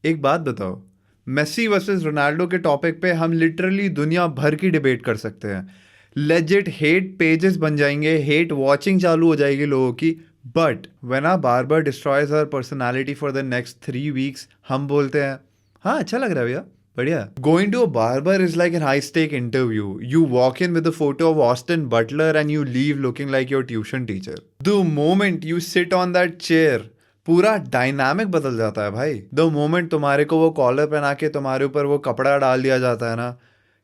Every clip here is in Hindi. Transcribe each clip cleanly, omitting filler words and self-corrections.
एक बात बताओ, मेसी वर्सेस रोनाल्डो के टॉपिक पे हम लिटरली दुनिया भर की डिबेट कर सकते हैं। लेजिट हेट पेजेस बन जाएंगे, हेट वॉचिंग चालू हो जाएगी लोगों की। But when a barber destroys her personality for the next 3 weeks, हम बोलते हैं हाँ अच्छा लग रहा है भैया, बढ़िया। Going to a barber is like an high stake interview. You walk in with a photo of Austin Butler and you leave looking like your tuition teacher. The moment you sit on that chair, पूरा डायनामिक बदल जाता है भाई। द मोमेंट तुम्हारे को वो कॉलर पहना के तुम्हारे ऊपर वो कपड़ा डाल दिया जाता है ना,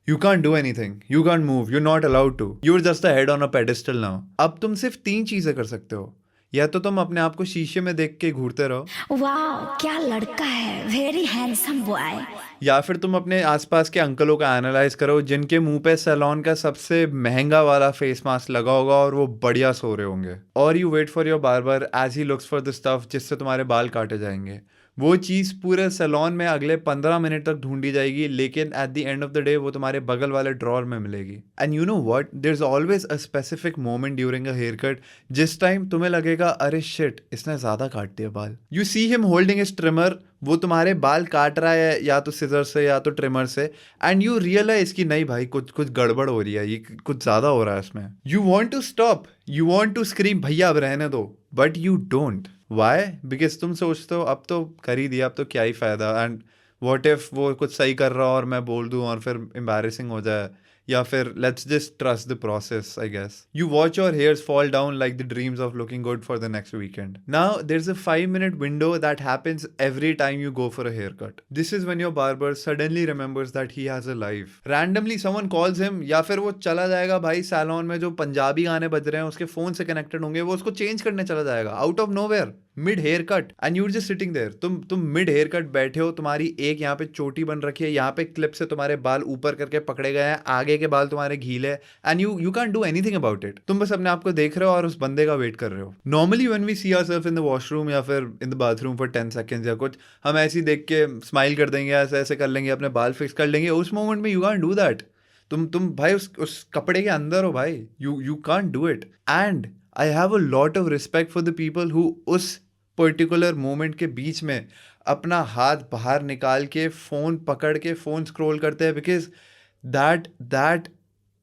you can't do anything, you can't move, you not allowed to, you are just a head on a pedestal now. अब तुम सिर्फ 3 चीजें कर सकते हो। या तो तुम अपने आप को शीशे में देख के घूरते रहो, वाह क्या लड़का है, वेरी हैंडसम बॉय। या फिर तुम अपने आसपास के अंकलों का एनालाइज करो जिनके मुंह पे सैलॉन का सबसे महंगा वाला फेस मास्क लगा होगा और वो बढ़िया सो रहे होंगे। और you wait for your barber as he looks for the stuff जिससे तुम्हारे बाल काटे जाएंगे। वो चीज़ पूरे सैलॉन में अगले 15 मिनट तक ढूंढी जाएगी, लेकिन at the end of the day वो तुम्हारे बगल वाले ड्रॉर में मिलेगी। And you know what, there is always a specific moment during a haircut जिस टाइम तुम्हें लगेगा अरे शिट इसने ज़्यादा काट दिया बाल। You see him holding his trimmer, वो तुम्हारे बाल काट रहा है या तो सिजर से या तो ट्रिमर से, एंड यू रियलाइज कि नहीं भाई कुछ कुछ गड़बड़ हो रही है, ये कुछ ज़्यादा हो रहा है इसमें। You want to stop, you want to scream भैया अब रहने दो, but you don't. Why? Because तुम सोचते हो अब तो कर ही दिया, अब तो क्या ही फ़ायदा, एंड व्हाट इफ वो कुछ सही कर रहा हो और मैं बोल दूं और फिर एम्बैरेसिंग हो जाए, या फिर let's just trust the process I guess. You watch your hairs fall down like the dreams of looking good for the next weekend. Now there is a 5 minute window that happens every time you go for a haircut. This is when your barber suddenly remembers that he has a life. Randomly someone calls him, या फिर वो चला जाएगा भाई सैलून में, जो पंजाबी गाने बज रहे हैं उसके फोन से कनेक्टेड होंगे, वो उसको चेंज करने चला जाएगा out of nowhere mid haircut, and you just sitting there. तुम मिड हेयर कट बैठे हो, तुम्हारी एक यहाँ पे चोटी बन रखी है, यहाँ पे क्लिप से तुम्हारे बाल ऊपर करके पकड़े गए हैं, आगे के बाल तुम्हारे गीले, and you can't do anything about it. तुम बस अपने आप को देख रहे हो और उस बंदे का वेट कर रहे हो। Normally when we see ourselves in the washroom या फिर in the bathroom for 10 seconds या कुछ, हम ऐसे ही देख के स्माइल कर देंगे, ऐसे ऐसे कर लेंगे, अपने बाल फिक्स कर लेंगे। उस मोमेंट में यू कांट डू दैट। तुम भाई उस कपड़े के अंदर हो भाई, you can't do it. And I have a lot of respect for the people who उस पर्टिकुलर मोमेंट के बीच में अपना हाथ बाहर निकाल के फ़ोन पकड़ के फ़ोन स्क्रॉल करते हैं, because that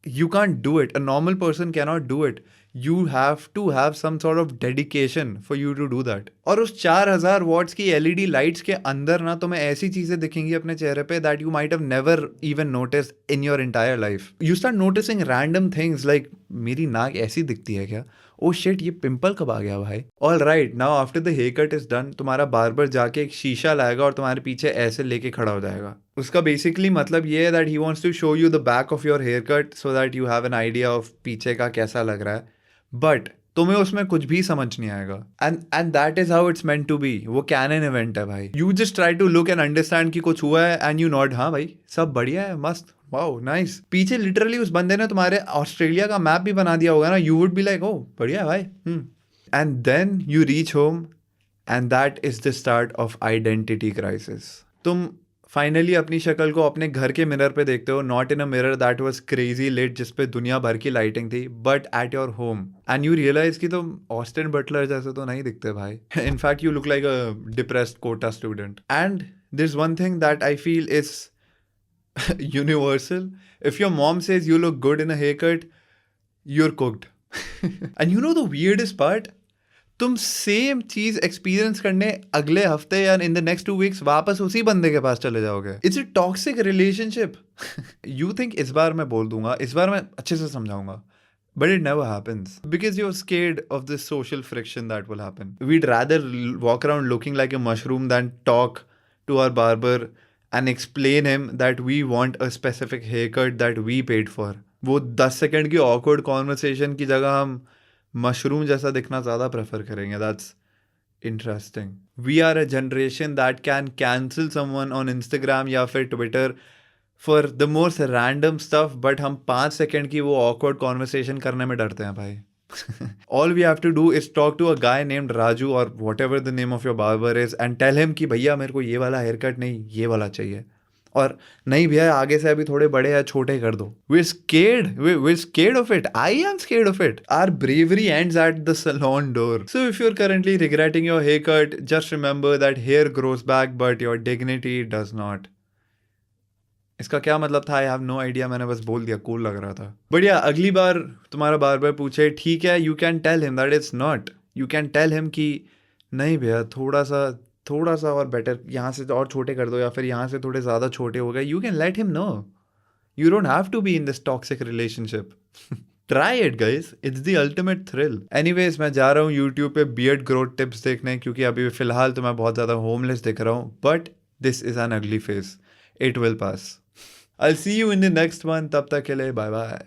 you can't do it, a normal person cannot do it. You have to have some sort of dedication for you to do that. और उस 4000 वॉट्स की एलईडी लाइट्स के अंदर ना तुम्हें ऐसी चीजें दिखेंगी अपने चेहरे पे that you might have never even noticed in your entire life. You start noticing random things like मेरी नाक ऐसी दिखती है क्या, ओ शिट ये पिंपल कब आ गया भाई। All right, now after the haircut is done, तुम्हारा बार्बर जाके एक शीशा लाएगा और तुम्हारे पीछे ऐसे लेके खड़ा हो जाएगा। उसका बेसिकली मतलब ये है that he wants to show you the back of your haircut so that you have an idea of पीछे का कैसा लग रहा है, बट तुम्हें उसमें कुछ भी समझ नहीं आएगा। And that is how it's meant to be. वो कैनन इवेंट है भाई। You just try to look and understand कि कुछ हुआ है, एंड यू नॉट हाँ भाई सब बढ़िया है, मस्त, वाओ नाइस। पीछे लिटरली उस बंदे ने तुम्हारे ऑस्ट्रेलिया का मैप भी बना दिया होगा ना, you would be like oh बढ़िया भाई। And then you reach home and that is the start of identity crisis. तुम फाइनली अपनी शक्ल को अपने घर के मिरर पे देखते हो, not in a mirror that was crazy lit जिसपे दुनिया भर की लाइटिंग थी, but at your home, and you realize कि तुम ऑस्टिन बटलर जैसे तो नहीं दिखते भाई। In fact you look like a depressed Kota student. And there is one thing that I feel is universal. If your mom says you look good in a haircut, you're cooked. And you know the weirdest part? तुम सेम चीज एक्सपीरियंस करने अगले हफ्ते या इन द नेक्स्ट 2 weeks वापस उसी बंदे के पास चले जाओगे। It's a toxic relationship. You think इस बार मैं बोल दूंगा, इस बार मैं अच्छे से समझाऊंगा, but it never happens because you're scared of this social friction that will happen. We'd rather walk around looking like a mushroom than talk to our barber and explain him that we want a specific haircut that we paid for. वो 10 सेकंड की awkward conversation की जगह हम मशरूम जैसा दिखना ज़्यादा प्रेफर करेंगे। That's interesting. We are a generation that can cancel someone on Instagram या फिर Twitter for the most random stuff, but हम 5 सेकंड की वो awkward conversation करने में डरते हैं भाई। All we have to do is talk to a guy named Raju or whatever the name of your barber is and tell him कि भैया मेरे को ये वाला हेयर कट नहीं ये वाला चाहिए, और नहीं भैया आगे से अभी थोड़े बड़े या छोटे कर दो. We're scared of it. I am scared of it. Our bravery ends at the salon door. So if you're currently regretting your haircut, just remember that hair grows back but your dignity does not. इसका क्या मतलब था? I have no idea. मैंने बस बोल दिया, कूल लग रहा था. बढ़िया. अगली बार तुम्हारा बार बार पूछे, ठीक है, you can tell him that it's not. You can tell him कि नहीं भैया थोड़ा सा और बेटर, यहाँ से और छोटे कर दो या फिर यहाँ से थोड़े ज़्यादा छोटे हो गए. You can let him know. You don't have to be in this toxic relationship. Try it guys, it's the ultimate thrill. Anyways, मैं जा रहा हूँ यूट्यूब पे बियर्ड ग्रोथ टिप्स देखने, क्योंकि अभी फिलहाल तो मैं बहुत ज़्यादा होमलेस दिख रहा हूँ. बट दिस इज़ एन अगली phase. It will pass. I'll see you in the next one. तब तक के लिए bye bye.